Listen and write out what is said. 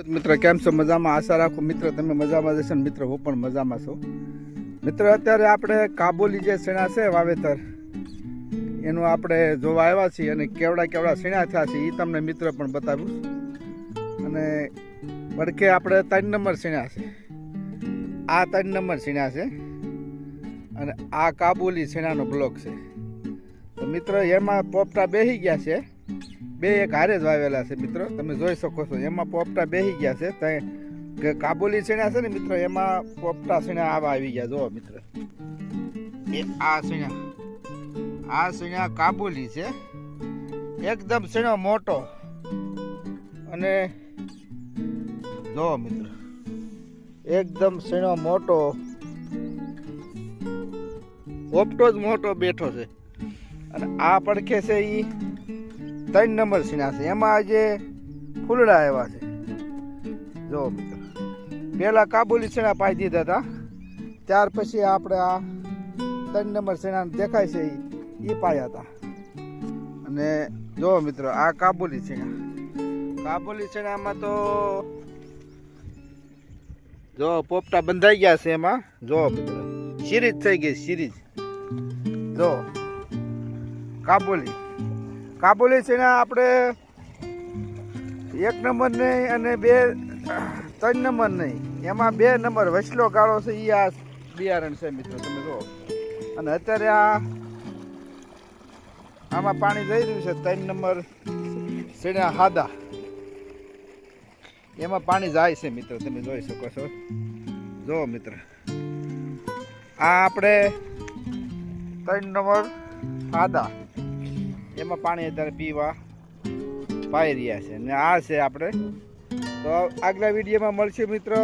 મિત્ર કેમ છો? મજામાં? આશા રાખું મિત્ર તમે મજામાં જશો ને મિત્ર હું પણ મજામાં છું. મિત્ર અત્યારે આપણે કાબુલી જે શેણા છે વાવેતર એનું આપણે જોવા આવ્યા છીએ અને કેવડા કેવડા શેણા થયા છે એ તમને મિત્ર પણ બતાવ્યું. અને વડકે આપણે 3 નંબર શેણા છે, આ 3 નંબર શેણા છે અને આ કાબુલી શેણાનો બ્લોક છે. તો મિત્ર એમાં પોપટા બેસી ગયા છે, બે એક હારે જ વાવેલા છે મિત્રો, તમે જોઈ શકો છો. એમાં પોપટા બેસી ગયા છે કે કાબુલી શેણા છે ને મિત્રો, એમાં પોપટા શેણા આવા આવી ગયા. જો મિત્ર એ આ શેણા કાબુલી છે, એકદમ શેણો મોટો. અને જો મિત્ર એકદમ શેણો મોટો, પોપટો જ મોટો બેઠો છે. અને આ પડખે છે એ 3 નંબર શેણા છે, એમાં આજે ફૂલડા આવ્યા છે. જો મિત્ર પેલા કાબુલી શેણા પાઈ દીધા હતા, ત્યાર પછી આપણે આ 3 નંબર શેણા દેખાય છે એ પાયા હતા. અને જો મિત્રો આ કાબુલી શેણામાં તો જો પોપટા બંધાઈ ગયા છે. એમાં જો મિત્રો સિરીજ થઈ ગઈ, સિરીજ. જો કાબુલી શેણા આપણે 1 નંબર નહીં અને 3 નંબર નહીં, એમાં 2 નંબર વસલો ગાળો છે. એ આ બિયારણ છે મિત્રો, તમે જુઓ. અને અત્યારે આમાં પાણી જઈ રહ્યું છે. 3 નંબર શેણા હાદા, એમાં પાણી જાય છે મિત્રો, તમે જોઈ શકો છો. જો મિત્ર આ આપણે 3 નંબર હાદા, એમાં પાણી અત્યારે પીવા પાઈ રહ્યા છે. અને આ છે આપણે. તો આગલા વિડીયોમાં મળશે મિત્રો.